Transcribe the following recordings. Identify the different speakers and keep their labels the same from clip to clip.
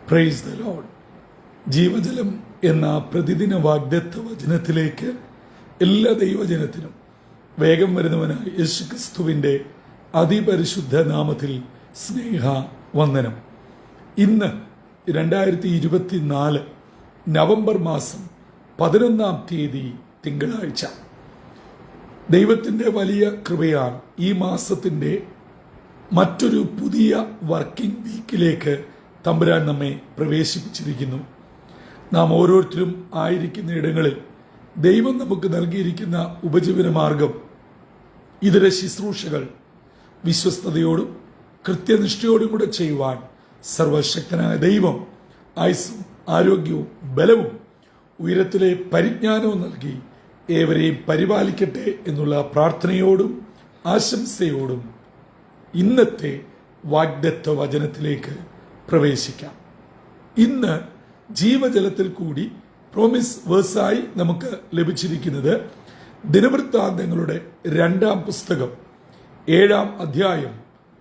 Speaker 1: Praise the Lord. ജീവജലം എന്ന പ്രതിദിന വാഗ്ദത്ത വചനത്തിലേക്ക് എല്ലാ ദൈവജനത്തിനും വേഗം വരുന്നവനായ യേശുക്രിസ്തുവിൻ്റെ അതിപരിശുദ്ധ നാമത്തിൽ സ്നേഹ വന്ദനം. ഇന്ന് 2024 നവംബർ മാസം 11-ാം തീയതി തിങ്കളാഴ്ച. ദൈവത്തിൻ്റെ വലിയ കൃപയാൽ ഈ മാസത്തിൻ്റെ മറ്റൊരു പുതിയ വർക്കിംഗ് വീക്കിലേക്ക് തമ്പുരാൻ നമ്മെ പ്രവേശിപ്പിച്ചിരിക്കുന്നു. നാം ഓരോരുത്തരും ആയിരിക്കുന്ന ഇടങ്ങളിൽ ദൈവം നമുക്ക് നൽകിയിരിക്കുന്ന ഉപജീവന മാർഗം, ഇതര ശുശ്രൂഷകൾ വിശ്വസ്തയോടും കൃത്യനിഷ്ഠയോടും കൂടെ ചെയ്യുവാൻ സർവശക്തനായ ദൈവം ആയുസ്സും ആരോഗ്യവും ബലവും ഉയരത്തിലെ പരിജ്ഞാനവും നൽകി ഏവരെയും പരിപാലിക്കട്ടെ എന്നുള്ള പ്രാർത്ഥനയോടും ആശംസയോടും ഇന്നത്തെ വാഗ്ദത്ത വചനത്തിലേക്ക് പ്രവേശിക്കാം. ഇന്ന് ജീവജലത്തിൽ കൂടി പ്രോമിസ് വേഴ്സായി നമുക്ക് ലഭിച്ചിരിക്കുന്നത് ദിനവൃത്താന്തങ്ങളുടെ 2-ാം പുസ്തകം 7-ാം അധ്യായം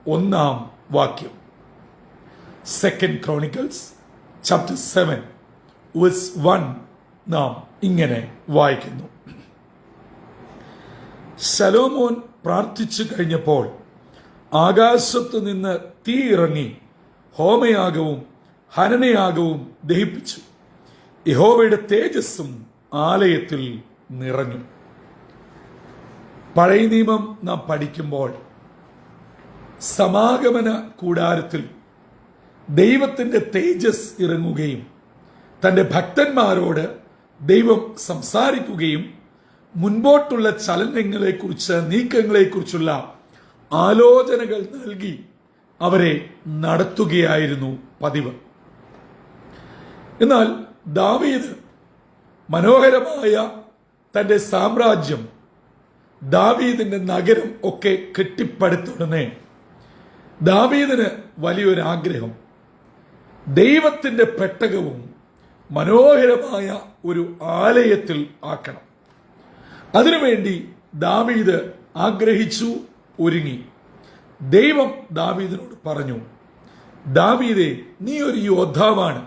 Speaker 1: 1-ാം വാക്യം. 2 Chronicles chapter 7 verse 1 നാം ഇങ്ങനെ വായിക്കുന്നു. ശലോമോൻ പ്രാർത്ഥിച്ചു കഴിഞ്ഞപ്പോൾ ആകാശത്തു നിന്ന് തീ ഇറങ്ങി ഹോമയാഗവും ഹനനയാഗവും ദഹിപ്പിച്ചു. യഹോവയുടെ തേജസ്സും ആലയത്തിൽ നിറഞ്ഞു. പഴയ നിയമം നാം പഠിക്കുമ്പോൾ സമാഗമന കൂടാരത്തിൽ ദൈവത്തിൻ്റെ തേജസ് ഇറങ്ങുകയും തൻ്റെ ഭക്തന്മാരോട് ദൈവം സംസാരിക്കുകയും മുൻപോട്ടുള്ള ചലനങ്ങളെക്കുറിച്ച് നീക്കങ്ങളെക്കുറിച്ചുള്ള ആലോചനകൾ നൽകി അവരെ നടത്തുകയായിരുന്നു പതിവ്. എന്നാൽ ദാവീദ് മനോഹരമായ തൻ്റെ സാമ്രാജ്യം, ദാവീദിന്റെ നഗരം ഒക്കെ കെട്ടിപ്പടുത്തുടനെ ദാവീദിന് വലിയൊരു ആഗ്രഹം, ദൈവത്തിന്റെ പെട്ടകവും മനോഹരമായ ഒരു ആലയത്തിൽ ആക്കണം. അതിനുവേണ്ടി ദാവീദ് ആഗ്രഹിച്ചു, ഒരുങ്ങി. ദൈവം ദാവീദിനോട് പറഞ്ഞു, ദാവീദേ, നീ ഒരു യോദ്ധാവാണ്,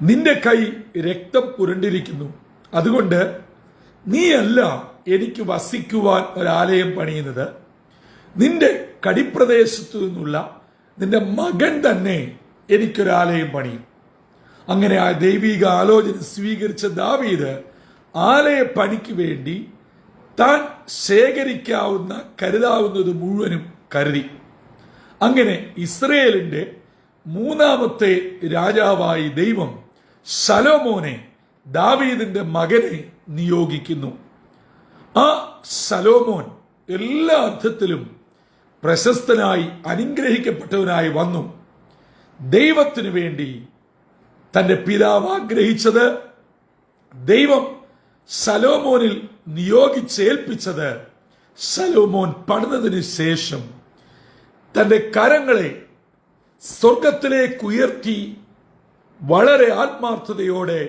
Speaker 1: നിന്റെ കൈ രക്തം പുരണ്ടിരിക്കുന്നു, അതുകൊണ്ട് നീയല്ല എനിക്ക് വസിക്കുവാൻ ഒരാലയം പണിയുന്നത്, നിന്റെ കടിപ്രദേശത്തു നിന്നുള്ള നിന്റെ മകൻ തന്നെ എനിക്കൊരാലയം പണിയും. അങ്ങനെ ആ ദൈവിക ആലോചന സ്വീകരിച്ച ദാവീദ് ആലയ പണിക്ക് വേണ്ടി താൻ ശേഖരിക്കാവുന്ന കരുതാവുന്നത് മുഴുവനും കരുതി. അങ്ങനെ ഇസ്രയേലിന്റെ 3-ാമത്തെ രാജാവായി ദൈവം ശലോമോനെ, ദാവീദിന്റെ മകനെ നിയോഗിക്കുന്നു. ആ ശലോമോൻ എല്ലാ അർത്ഥത്തിലും പ്രശസ്തനായി അനുഗ്രഹിക്കപ്പെട്ടവനായി വന്നു. ദൈവത്തിനു വേണ്ടി തന്റെ പിതാവ് ആഗ്രഹിച്ചത്, ദൈവം ശലോമോനിൽ നിയോഗിച്ചേൽപ്പിച്ചത്, ശലോമോൻ പണിതതിനു ശേഷം തന്റെ കരങ്ങളെ സ്വർഗത്തിലേക്ക് ഉയർത്തി വളരെ ആത്മാർത്ഥതയോടെ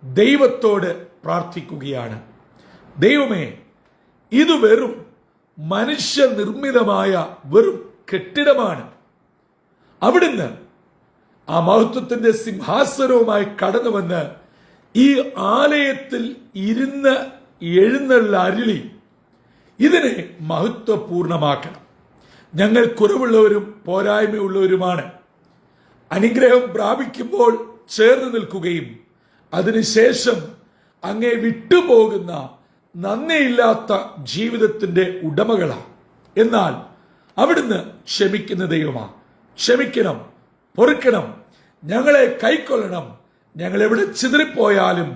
Speaker 1: ദൈവത്തോട് പ്രാർത്ഥിക്കുകയാണ്. ദൈവമേ, ഇത് വെറും മനുഷ്യനിർമ്മിതമായ വെറും കെട്ടിടമാണ്. അവിടുന്ന് ആ മഹത്വത്തിന്റെ സിംഹാസനവുമായി കടന്നു വന്ന് ഈ ആലയത്തിൽ ഇരുന്ന് എഴുന്നള്ളി ഇതിനെ മഹത്വപൂർണമാക്കണം. ഞങ്ങൾ കുറവുള്ളവരും പോരായ്മയുള്ളവരുമാണ്. അനുഗ്രഹം പ്രാപിക്കുമ്പോൾ ചേർന്ന് നിൽക്കുകയും അതിനുശേഷം അങ്ങേ വിട്ടുപോകുന്ന നന്ദിയില്ലാത്ത ജീവിതത്തിന്റെ ഉടമകളാണ്. എന്നാൽ അവിടുന്ന് ക്ഷമിക്കുന്ന ദൈവമാണ്. ക്ഷമിക്കണം, പൊറുക്കണം, ഞങ്ങളെ കൈക്കൊള്ളണം. ഞങ്ങൾ എവിടെ ചിതറിപ്പോയാലും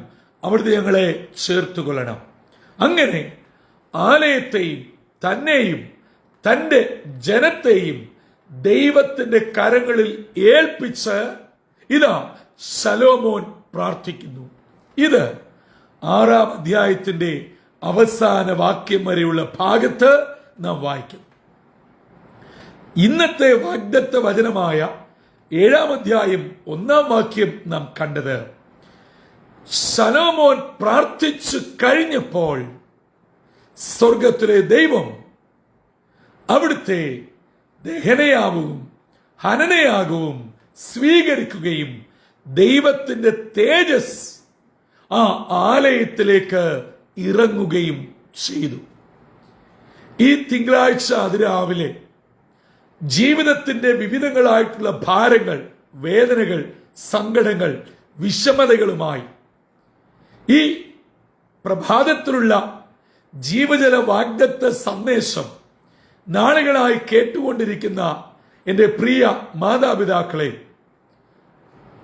Speaker 1: അവിടുന്ന് ഞങ്ങളെ ചേർത്തുകൊള്ളണം. അങ്ങനെ ആലയത്തെയും തന്നെയും തന്റെ ജനത്തെയും ദൈവത്തിന്റെ കരങ്ങളിൽ ഏൽപ്പിച്ച് ഇതാ ശലോമോൻ പ്രാർത്ഥിക്കുന്നു. ഇത് 6-ാം അധ്യായത്തിന്റെ അവസാന വാക്യം വരെയുള്ള ഭാഗത്ത് നാം വായിക്കും. ഇന്നത്തെ വാഗ്ദത്ത വചനമായ 7-ാം അധ്യായം 1-ാം വാക്യം നാം കണ്ടത്, ശലോമോൻ പ്രാർത്ഥിച്ചു കഴിഞ്ഞപ്പോൾ സ്വർഗത്തിലെ ദൈവം അവിടുത്തെ ദഹനയാഗവും ഹനനയാഗവും സ്വീകരിക്കുകയും ദൈവത്തിന്റെ തേജസ് ആ ആലയത്തിലേക്ക് ഇറങ്ങുകയും ചെയ്തു. ഈ തിങ്കളാഴ്ച അതിരാവിലെ ജീവിതത്തിന്റെ വിവിധങ്ങളായിട്ടുള്ള ഭാരങ്ങൾ, വേദനകൾ, സങ്കടങ്ങൾ, വിഷമതകളുമായി ഈ പ്രഭാതത്തിലുള്ള ജീവജല വാഗ്ദത്ത സന്ദേശം നാളുകളായി കേട്ടുകൊണ്ടിരിക്കുന്ന എൻ്റെ പ്രിയ മാതാപിതാക്കളെ,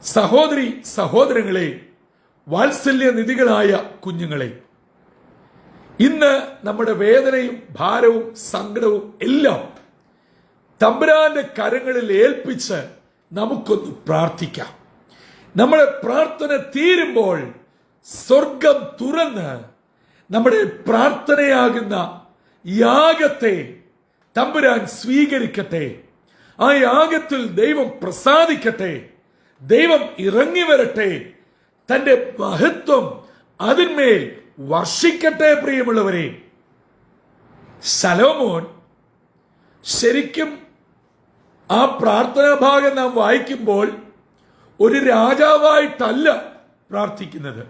Speaker 1: സഹോദരി സഹോദരങ്ങളെ, വാത്സല്യ നിധികളായ കുഞ്ഞുങ്ങളെ, ഇന്ന് നമ്മുടെ വേദനയും ഭാരവും സങ്കടവും എല്ലാം തമ്പുരാന്റെ കരങ്ങളിൽ ഏൽപ്പിച്ച് നമുക്കൊന്ന് പ്രാർത്ഥിക്കാം. നമ്മുടെ പ്രാർത്ഥന തീരുമ്പോൾ സ്വർഗം തുറന്ന് നമ്മുടെ പ്രാർത്ഥനയാകുന്ന യാഗത്തെ തമ്പുരാൻ സ്വീകരിക്കട്ടെ. ആ യാഗത്തിൽ ദൈവം പ്രസാദിക്കട്ടെ, ദൈവം ഇറങ്ങി വരട്ടെ, തന്റെ മഹത്വം അതിന്മേൽ വർഷിക്കട്ടെ. പ്രിയമുള്ളവരെ, ശലോമോൻ ശരിക്കും ആ പ്രാർത്ഥനാ ഭാഗം നാം വായിക്കുമ്പോൾ ഒരു രാജാവായിട്ടല്ല പ്രാർത്ഥിക്കുന്നത്.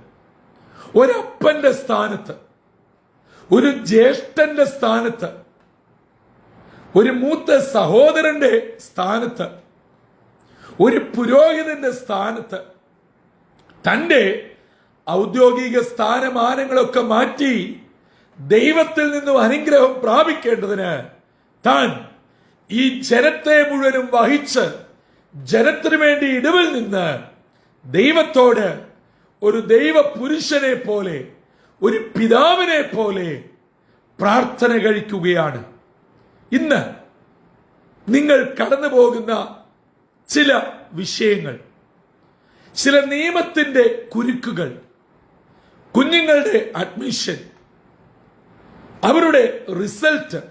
Speaker 1: ഒരപ്പന്റെ സ്ഥാനത്ത്, ഒരു ജ്യേഷ്ഠന്റെ സ്ഥാനത്ത്, ഒരു മൂത്ത സഹോദരന്റെ സ്ഥാനത്ത്, ഒരു പുരോഹിതന്റെ സ്ഥാനത്ത്, തന്റെ ഔദ്യോഗിക സ്ഥാനമാനങ്ങളൊക്കെ മാറ്റി ദൈവത്തിൽ നിന്നും അനുഗ്രഹം പ്രാപിക്കേണ്ടതിന് താൻ ഈ ജനത്തെ മുഴുവനും വഹിച്ച് ജനത്തിനു വേണ്ടി ഇടവിൽ നിന്ന് ദൈവത്തോട് ഒരു ദൈവ പുരുഷനെ പോലെ, ഒരു പിതാവിനെ പോലെ പ്രാർത്ഥന കഴിക്കുകയാണ്. ഇന്ന് നിങ്ങൾ കടന്നു പോകുന്ന ചില വിഷയങ്ങൾ, ചില നിയമത്തിന്റെ കുരുക്കുകൾ, കുഞ്ഞുങ്ങളുടെ അഡ്മിഷൻ, അവരുടെ റിസൾട്ട്,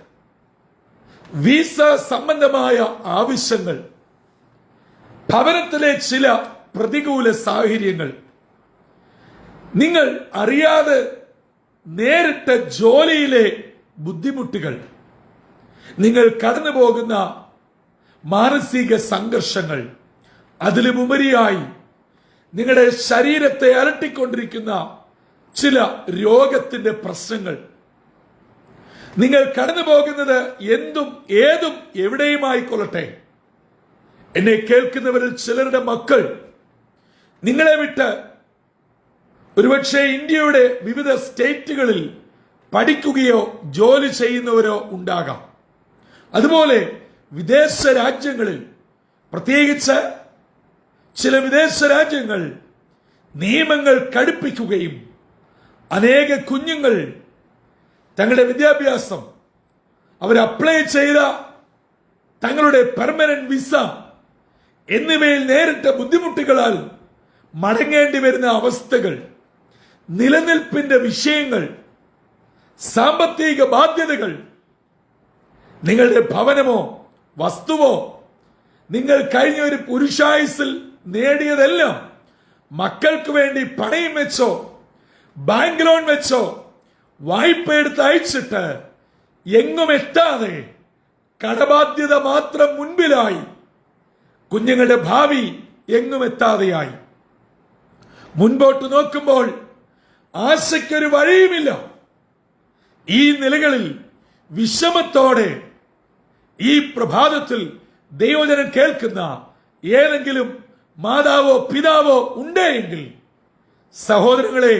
Speaker 1: വിസ സംബന്ധമായ ആവശ്യങ്ങൾ, ഭവനത്തിലെ ചില പ്രതികൂല സാഹചര്യങ്ങൾ, നിങ്ങൾ അറിയാതെ നേരിട്ട ജോലിയിലെ ബുദ്ധിമുട്ടുകൾ, നിങ്ങൾ കടന്നു പോകുന്ന മാനസിക സംഘർഷങ്ങൾ, അതിലുപരിയായി നിങ്ങളുടെ ശരീരത്തെ അലട്ടിക്കൊണ്ടിരിക്കുന്ന ചില രോഗത്തിന്റെ പ്രശ്നങ്ങൾ, നിങ്ങൾ കടന്നു പോകുന്നത് എന്തും ഏതും എവിടെയുമായിക്കൊള്ളട്ടെ, എന്നെ കേൾക്കുന്നവരിൽ ചിലരുടെ മക്കൾ നിങ്ങളെ വിട്ട് ഒരുപക്ഷെ ഇന്ത്യയുടെ വിവിധ സ്റ്റേറ്റുകളിൽ പഠിക്കുകയോ ജോലി ചെയ്യുന്നവരോ ഉണ്ടാകാം. അതുപോലെ വിദേശ രാജ്യങ്ങളിൽ, പ്രത്യേകിച്ച് ചില വിദേശ രാജ്യങ്ങൾ നിയമങ്ങൾ കടുപ്പിക്കുകയും അനേക കുഞ്ഞുങ്ങൾ തങ്ങളുടെ വിദ്യാഭ്യാസം, അവർ അപ്ലൈ ചെയ്ത തങ്ങളുടെ പെർമനന്റ് വിസ എന്നിവയിൽ നേരിട്ട ബുദ്ധിമുട്ടുകളാൽ മടങ്ങേണ്ടി വരുന്ന അവസ്ഥകൾ, നിലനിൽപ്പിന്റെ വിഷയങ്ങൾ, സാമ്പത്തിക ബാധ്യതകൾ, നിങ്ങളുടെ ഭവനമോ വസ്തുവോ, നിങ്ങൾ കഴിഞ്ഞ ഒരു പുരുഷായുസിൽ നേടിയതെല്ലാം മക്കൾക്ക് വേണ്ടി പണയം വെച്ചോ ബാങ്ക് ലോൺ വെച്ചോ വായ്പ എടുത്ത് അയച്ചിട്ട് എങ്ങും എത്താതെ കടബാധ്യത മാത്രം മുൻപിലായി, കുഞ്ഞുങ്ങളുടെ ഭാവി എങ്ങും എത്താതെയായി, മുൻപോട്ട് നോക്കുമ്പോൾ ആശയ്ക്കൊരു വഴിയുമില്ല. ഈ നിലകളിൽ വിഷമത്തോടെ ഈ പ്രഭാതത്തിൽ ദൈവജനം കേൾക്കുന്ന ഏതെങ്കിലും മാതാവോ പിതാവോ ഉണ്ടെങ്കിൽ, സഹോദരങ്ങളെ,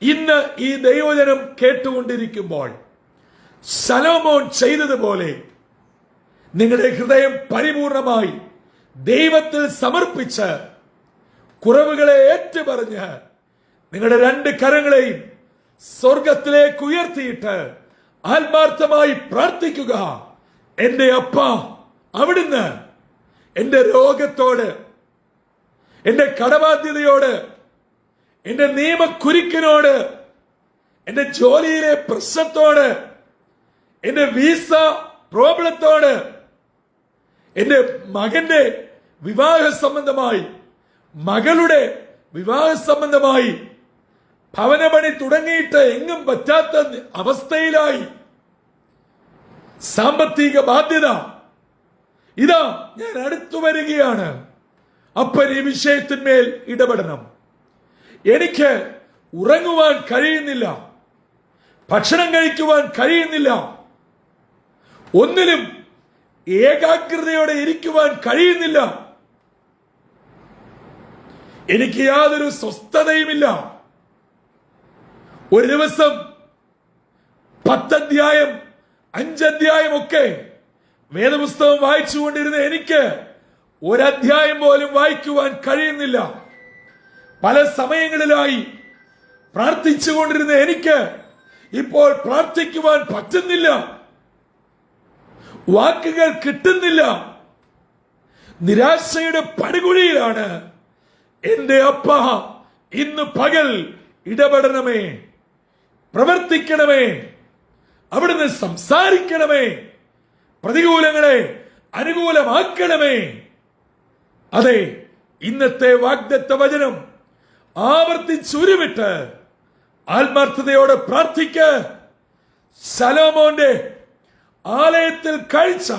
Speaker 1: ഇന്ന് ഈ ദൈവജനം കേട്ടുകൊണ്ടിരിക്കുമ്പോൾ ശലോമോൻ ചെയ്തതുപോലെ നിങ്ങളുടെ ഹൃദയം പരിപൂർണമായി ദൈവത്തിൽ സമർപ്പിച്ച് കുറവുകളെ ഏറ്റുപറഞ്ഞ് നിങ്ങളുടെ രണ്ട് കരങ്ങളെയും സ്വർഗത്തിലേക്ക് ഉയർത്തിയിട്ട് ആത്മാർത്ഥമായി പ്രാർത്ഥിക്കുക. എന്റെ അപ്പ, അവിടുന്ന് എന്റെ രോഗത്തോട്, എന്റെ കടബാധ്യതയോട്, എന്റെ നിയമക്കുരുക്കിനോട്, എന്റെ ജോലിയിലെ പ്രശ്നത്തോട്, എന്റെ വിസ പ്രോബ്ലത്തോട്, എന്റെ മകന്റെ വിവാഹ സംബന്ധമായി, മകളുടെ വിവാഹ സംബന്ധമായി, ഭവനപണി തുടങ്ങിയിട്ട് എങ്ങും പറ്റാത്ത അവസ്ഥയിലായി, സാമ്പത്തിക ബാധ്യത, ഇതാ ഞാൻ അടുത്തു വരികയാണ്. അപ്പൻ ഈ വിഷയത്തിന്മേൽ ഇടപെടണം. എനിക്ക് ഉറങ്ങുവാൻ കഴിയുന്നില്ല, ഭക്ഷണം കഴിക്കുവാൻ കഴിയുന്നില്ല, ഒന്നിലും ഏകാഗ്രതയോടെ ഇരിക്കുവാൻ കഴിയുന്നില്ല. എനിക്ക് യാതൊരു സ്വസ്ഥതയുമില്ല. ഒരു ദിവസം 10 അധ്യായം 5 അധ്യായം ഒക്കെ വേദപുസ്തകം വായിച്ചുകൊണ്ടിരുന്ന എനിക്ക് ഒരധ്യായം പോലും വായിക്കുവാൻ കഴിയുന്നില്ല. പല സമയങ്ങളിലായി പ്രാർത്ഥിച്ചുകൊണ്ടിരുന്ന എനിക്ക് ഇപ്പോൾ പ്രാർത്ഥിക്കുവാൻ പറ്റുന്നില്ല. വാക്കുകൾ കിട്ടുന്നില്ല. നിരാശയുടെ പടുകുഴിയിലാണ്. എന്റെ അപ്പ, ഇന്ന് പകൽ ഇടപെടണമേ, പ്രവർത്തിക്കണമേ, അവിടുന്ന് സംസാരിക്കണമേ, പ്രതികൂലങ്ങളെ അനുകൂലമാക്കണമേ. അതെ, ഇന്നത്തെ വാഗ്ദത്ത വചനം ആവർത്തിച്ചുരുവിട്ട് ആത്മാർത്ഥതയോടെ പ്രാർത്ഥിക്ക. ശലോമോന്റെ ആലയത്തിൽ കഴിച്ച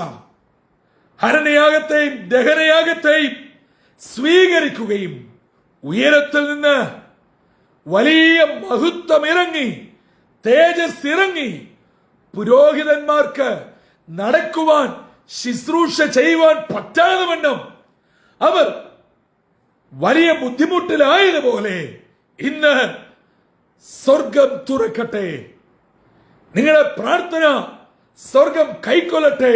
Speaker 1: ഹരണയാഗത്തെയും ദഹനയാഗത്തെയും സ്വീകരിക്കുകയും ഉയരത്തിൽ നിന്ന് വലിയ മഹത്വം ഇറങ്ങി, തേജസ് ഇറങ്ങി, പുരോഹിതന്മാർക്ക് നടക്കുവാൻ, ശുശ്രൂഷ ചെയ്യുവാൻ പറ്റാതെ വണ്ണം അവർ വലിയ ബുദ്ധിമുട്ടിലായതുപോലെ ഇന്ന് സ്വർഗം തുറക്കട്ടെ. നിങ്ങളുടെ പ്രാർത്ഥന സ്വർഗം കൈക്കൊള്ളട്ടെ,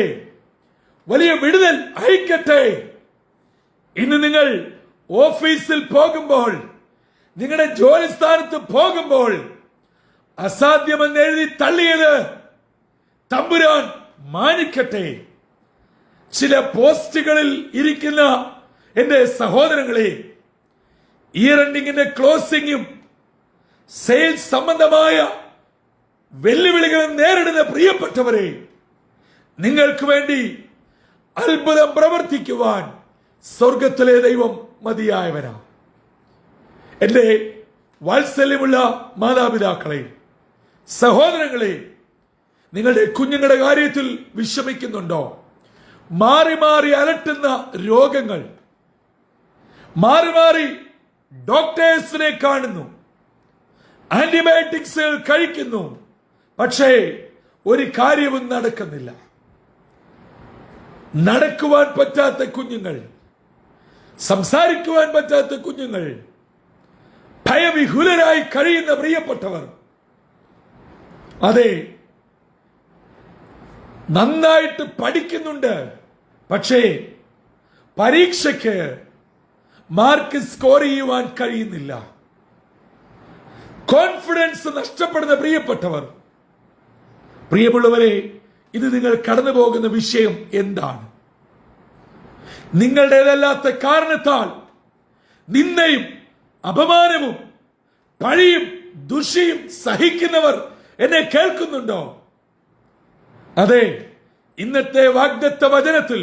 Speaker 1: വലിയ വിടുതൽ അയക്കട്ടെ. ഇന്ന് നിങ്ങൾ ഓഫീസിൽ പോകുമ്പോൾ, നിങ്ങളുടെ ജോലിസ്ഥാനത്ത് പോകുമ്പോൾ അസാധ്യമെന്ന് എഴുതി തള്ളിയത് തമ്പുരാൻ മാനിക്കട്ടെ. ചില പോസ്റ്റുകളിൽ ഇരിക്കുന്ന എന്റെ സഹോദരങ്ങളെ, ഇയർ എൻഡിങ്ങിന്റെ ക്ലോസിംഗും സെയിൽസ് സംബന്ധമായ വെല്ലുവിളികളും നേരിടുന്ന പ്രിയപ്പെട്ടവരെ, നിങ്ങൾക്ക് വേണ്ടി അത്ഭുതം പ്രവർത്തിക്കുവാൻ സ്വർഗത്തിലെ ദൈവം മതിയായവനാ. എന്റെ വാത്സല്യമുള്ള മാതാപിതാക്കളെ, സഹോദരങ്ങളെ, നിങ്ങളുടെ കുഞ്ഞുങ്ങളുടെ കാര്യത്തിൽ വിഷമിക്കുന്നുണ്ടോ? മാറി മാറി അലട്ടുന്ന രോഗങ്ങൾ, മാറി മാറി ഡോക്ടേഴ്സിനെ കാണുന്നു, ആന്റിബയോട്ടിക്സ് കഴിക്കുന്നു, പക്ഷേ ഒരു കാര്യവും നടക്കുന്നില്ല. നടക്കുവാൻ പറ്റാത്ത കുഞ്ഞുങ്ങൾ, സംസാരിക്കുവാൻ പറ്റാത്ത കുഞ്ഞുങ്ങൾ, ഭയവിഹുലരായി കഴിയുന്ന പ്രിയപ്പെട്ടവർ, അതെ, നന്നായിട്ട് പഠിക്കുന്നുണ്ട്, പക്ഷേ പരീക്ഷയ്ക്ക് മാർക്ക് സ്കോർ ചെയ്യുവാൻ കഴിയുന്നില്ല. കോൺഫിഡൻസ് നഷ്ടപ്പെടുന്ന പ്രിയപ്പെട്ടവർ, പ്രിയമുള്ളവരെ, ഇത് നിങ്ങൾ കടന്നു പോകുന്ന വിഷയം എന്താണ്? നിങ്ങളുടേതല്ലാത്ത കാരണത്താൽ നിന്ദയും അപമാനവും പഴിയും ദുഷിയും സഹിക്കുന്നവർ എന്നെ കേൾക്കുന്നുണ്ടോ? അതെ, ഇന്നത്തെ വാഗ്ദത്ത വചനത്തിൽ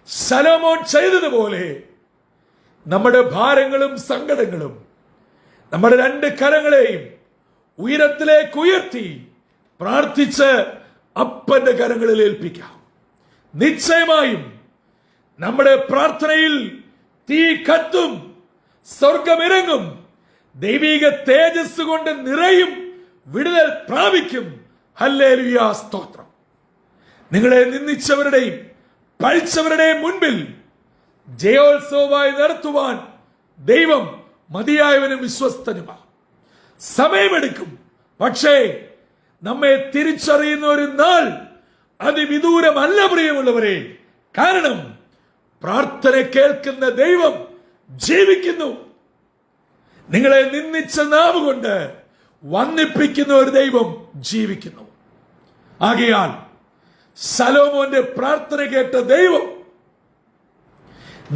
Speaker 1: ശലോമോൻ ചെയ്തതുപോലെ നമ്മുടെ ഭാരങ്ങളും സങ്കടങ്ങളും നമ്മുടെ 2 കരങ്ങളെയും ഉയരത്തിലേക്ക് ഉയർത്തി പ്രാർത്ഥിച്ച് അപ്പന്റെ കരങ്ങളിൽ ഏൽപ്പിക്കാം. നിശ്ചയമായും നമ്മുടെ പ്രാർത്ഥനയിൽ തീ കത്തും, സ്വർഗമിറങ്ങും, ദൈവിക തേജസ് കൊണ്ട് നിറയും, വിടുതൽ പ്രാപിക്കും. ഹല്ലേലൂയ, സ്തോത്രം. നിങ്ങളെ നിന്ദിച്ചവരുടെയും പഴിച്ചവരുടെയും മുൻപിൽ ജയോത്സവമായി നടത്തുവാൻ ദൈവം മതിയായവനും വിശ്വസ്തനുമാണ്. സമയമെടുക്കും, പക്ഷേ നമ്മെ തിരിച്ചറിയുന്ന ഒരു നാൾ അതിവിദൂരമല്ല പ്രിയമുള്ളവരെ. കാരണം പ്രാർത്ഥന കേൾക്കുന്ന ദൈവം ജീവിക്കുന്നു. നിങ്ങളെ നിന്ദിച്ച നാവ് കൊണ്ട് വന്ദിപ്പിക്കുന്ന ഒരു ദൈവം ജീവിക്കുന്നു. ആകയാൽ ശലോമോന്റെ പ്രാർത്ഥന കേട്ട ദൈവം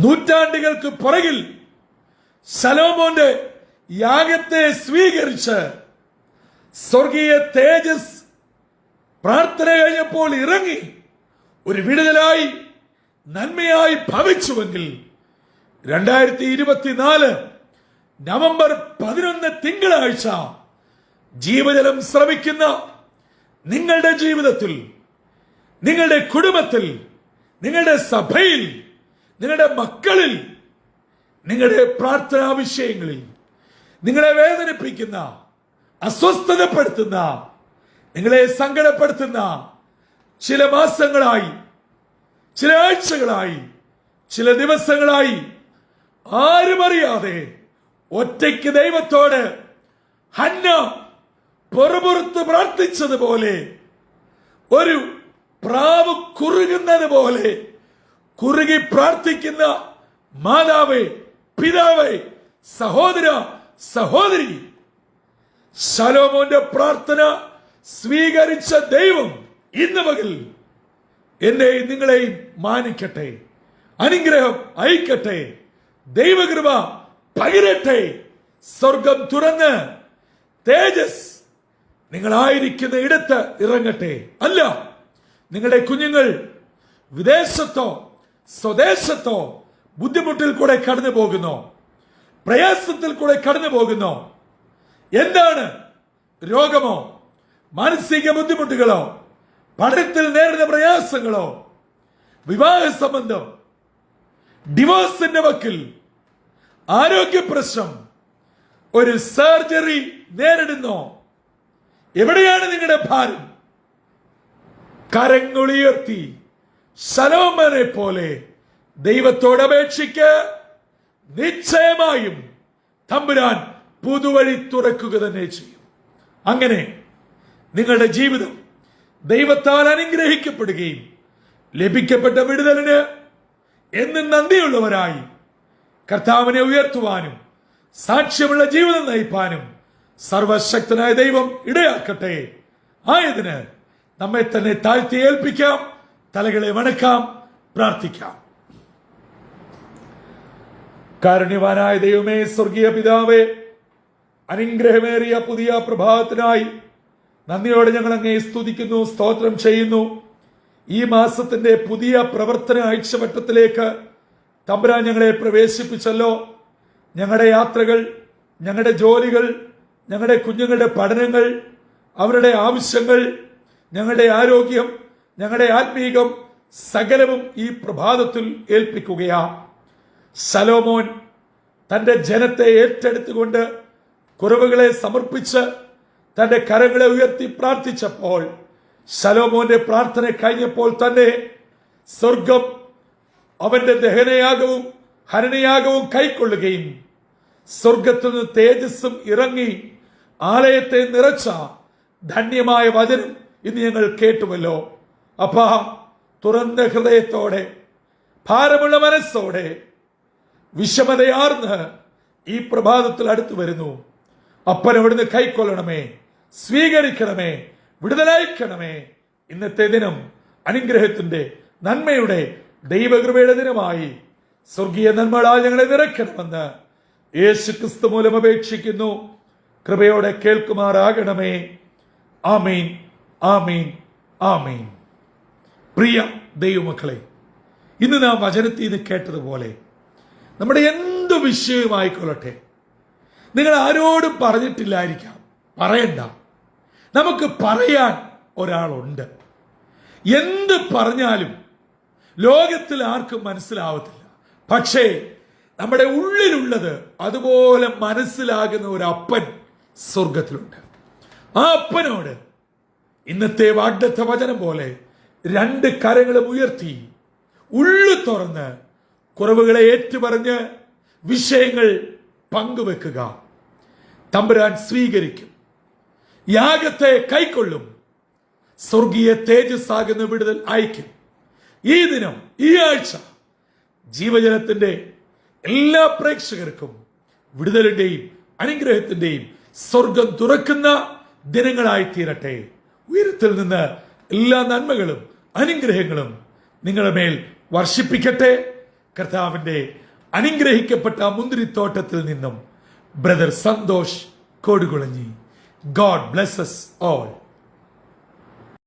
Speaker 1: നൂറ്റാണ്ടുകൾക്ക് പുറകിൽ ശലോമോന്റെ യാഗത്തെ സ്വീകരിച്ച് സ്വർഗീയ തേജസ് പ്രാർത്ഥന കഴിഞ്ഞപ്പോൾ ഇറങ്ങി ഒരു വിടുതലായി നന്മയായി ഭവിച്ചുവെങ്കിൽ 2024 നവംബർ 11 തിങ്കളാഴ്ച ജീവജലം ശ്രവിക്കുന്ന നിങ്ങളുടെ ജീവിതത്തിൽ, നിങ്ങളുടെ കുടുംബത്തിൽ, നിങ്ങളുടെ സഭയിൽ, നിങ്ങളുടെ മക്കളിൽ, നിങ്ങളുടെ പ്രാർത്ഥനാ വിഷയങ്ങളിൽ നിങ്ങളെ വേദനിപ്പിക്കുന്ന, അസ്വസ്ഥതപ്പെടുത്തുന്ന, നിങ്ങളെ സങ്കടപ്പെടുത്തുന്ന ചില മാസങ്ങളായി, ചില ആഴ്ചകളായി, ചില ദിവസങ്ങളായി ആരും അറിയാതെ ഒറ്റയ്ക്ക് ദൈവത്തോട് ഹന്ന പൊറുപുറത്ത് പ്രാർത്ഥിച്ചതുപോലെ, ഒരു പ്രാവ് കുറുകുന്നത് പോലെ കുറുകി പ്രാർത്ഥിക്കുന്ന മാതാവേ, പിതാവേ, സഹോദര, സഹോദരി, ശലോമോന്റെ പ്രാർത്ഥന സ്വീകരിച്ച ദൈവം ഇന്ന് പകൽ എന്നെയും നിങ്ങളെയും മാനിക്കട്ടെ, അനുഗ്രഹം അയക്കട്ടെ, ദൈവകൃപ പകിരട്ടെ, സ്വർഗം തുറന്ന് തേജസ് നിങ്ങളായിരിക്കുന്ന ഇടത്ത് ഇറങ്ങട്ടെ. അല്ല, നിങ്ങളുടെ കുഞ്ഞുങ്ങൾ വിദേശത്തോ സ്വദേശത്തോ ബുദ്ധിമുട്ടിൽ കൂടെ കടന്നു പോകുന്നോ, പ്രയാസത്തിൽ കൂടെ കടന്നു പോകുന്നോ, എന്താണ് രോഗമോ, മാനസിക ബുദ്ധിമുട്ടുകളോ, പഠനത്തിൽ നേരിടുന്ന പ്രയാസങ്ങളോ, വിവാഹ സംബന്ധം, ഡിവോഴ്സിന്റെ വക്കിൽ, ആരോഗ്യ പ്രശ്നം, ഒരു സർജറി നേരിടുന്നോ, എവിടെയാണ് നിങ്ങളുടെ ഭാരം? കരങ്ങളുയർത്തി ശലോമോനെ പോലെ ദൈവത്തോട് അപേക്ഷിക്ക്, നിശ്ചയമായും തമ്പുരാൻ പുതുവഴി തുറക്കുക തന്നെ ചെയ്യും. അങ്ങനെ നിങ്ങളുടെ ജീവിതം ദൈവത്താൽ അനുഗ്രഹിക്കപ്പെടുകയും ലഭിക്കപ്പെട്ട വിടുതലിന് എന്നും നന്ദിയുള്ളവരായി കർത്താവിനെ ഉയർത്തുവാനും സാക്ഷ്യമുള്ള ജീവിതം നയിപ്പാനും സർവശക്തനായ ദൈവം ഇടയാക്കട്ടെ. ആയതിന് നമ്മെ തന്നെ താഴ്ത്തി ഏൽപ്പിക്കാം, തലകളെ വണക്കാം, പ്രാർത്ഥിക്കാം. കാരുണ്യവാനായ ദൈവമേ, സ്വർഗീയ പിതാവേ, അനുഗ്രഹമേറിയ പുതിയ പ്രഭാതത്തിനായി നന്ദിയോടെ ഞങ്ങൾ അങ്ങേ സ്തുതിക്കുന്നു, സ്തോത്രം ചെയ്യുന്നു. ഈ മാസത്തിന്റെ പുതിയ പ്രവർത്തന ആഴ്ചവട്ടത്തിലേക്ക് തമ്പുരാൻ ഞങ്ങളെ പ്രവേശിപ്പിച്ചല്ലോ. ഞങ്ങളുടെ യാത്രകൾ, ഞങ്ങളുടെ ജോലികൾ, ഞങ്ങളുടെ കുഞ്ഞുങ്ങളുടെ പഠനങ്ങൾ, അവരുടെ ആവശ്യങ്ങൾ, ഞങ്ങളുടെ ആരോഗ്യം, ഞങ്ങളുടെ ആത്മീകം സകലവും ഈ പ്രഭാതത്തിൽ ഏൽപ്പിക്കുകയാ. ശലോമോൻ തന്റെ ജനത്തെ ഏറ്റെടുത്തുകൊണ്ട് കുറവുകളെ സമർപ്പിച്ച് തന്റെ കരങ്ങളെ ഉയർത്തി പ്രാർത്ഥിച്ചപ്പോൾ, ശലോമോന്റെ പ്രാർത്ഥന കഴിഞ്ഞപ്പോൾ തന്നെ സ്വർഗം അവന്റെ ദഹനയാഗവും ഹരണയാഗവും കൈക്കൊള്ളുകയും സ്വർഗത്തിൽ നിന്ന് തേജസ്സും ഇറങ്ങി ആലയത്തെ നിറച്ച ധന്യമായ വചനം ഇന്ന് ഞങ്ങൾ കേട്ടുവല്ലോ. അപ്പാ, തുറന്ന ഹൃദയത്തോടെ, ഭാരമുള്ള മനസ്സോടെ, വിഷമതയാർന്ന് ഈ പ്രഭാതത്തിൽ അടുത്തു വരുന്നു. അപ്പൻ അവിടുന്ന് കൈക്കൊള്ളണമേ, സ്വീകരിക്കണമേ, വിടുതലയക്കണമേ. ഇന്നത്തെ ദിനം അനുഗ്രഹത്തിന്റെ, നന്മയുടെ, ദൈവകൃപയുടെ ദിനമായി സ്വർഗീയ നന്മകളാൽ ഞങ്ങളെ നിറയ്ക്കണമെന്ന് യേശു ക്രിസ്തു മൂലം അപേക്ഷിക്കുന്നു. കൃപയോടെ കേൾക്കുമാറാകണമേ. ആമീൻ, ആമീൻ, ആമീൻ. പ്രിയ ദൈവമക്കളെ, ഇന്ന് നാം വചനത്തിൽ നിന്ന് കേട്ടതുപോലെ നമ്മുടെ എന്ത് വിഷയമായിക്കൊള്ളട്ടെ, നിങ്ങൾ ആരോടും പറഞ്ഞിട്ടില്ലായിരിക്കാം, പറയണ്ട. നമുക്ക് പറയാൻ ഒരാളുണ്ട്. എന്ത് പറഞ്ഞാലും ലോകത്തിൽ ആർക്കും മനസ്സിലാവത്തില്ല. പക്ഷേ നമ്മുടെ ഉള്ളിലുള്ളത് അതുപോലെ മനസ്സിലാകുന്ന ഒരു അപ്പൻ സ്വർഗത്തിലുണ്ട്. ആ അപ്പനോട് ഇന്നത്തെ വാഗ്ദത്ത വചനം പോലെ രണ്ട് കരങ്ങളും ഉയർത്തി ഉള്ളു തുറന്ന് കുറവുകളെ ഏറ്റുപറഞ്ഞ് വിഷയങ്ങൾ പങ്കുവെക്കുക. തമ്പുരാൻ സ്വീകരിക്കും, യാഗത്തെ കൈക്കൊള്ളും, സ്വർഗീയ തേജസ്സാകുന്ന വിടുതൽ അയക്കും. ഈ ദിനം, ഈ ആഴ്ച ജീവജലത്തിന്റെ എല്ലാ പ്രേക്ഷകർക്കും വിടുതലിന്റെയും അനുഗ്രഹത്തിന്റെയും സ്വർഗം തുറക്കുന്ന ദിനങ്ങളായി തീരട്ടെ. ഉയരത്തിൽ നിന്ന് എല്ലാ നന്മകളും അനുഗ്രഹങ്ങളും നിങ്ങളുടെ മേൽ വർഷിപ്പിക്കട്ടെ. കർത്താവിന്റെ അനുഗ്രഹിക്കപ്പെട്ട മുന്തിരിത്തോട്ടത്തിൽ നിന്നും brother Santhosh Kodukulanji. God bless us all.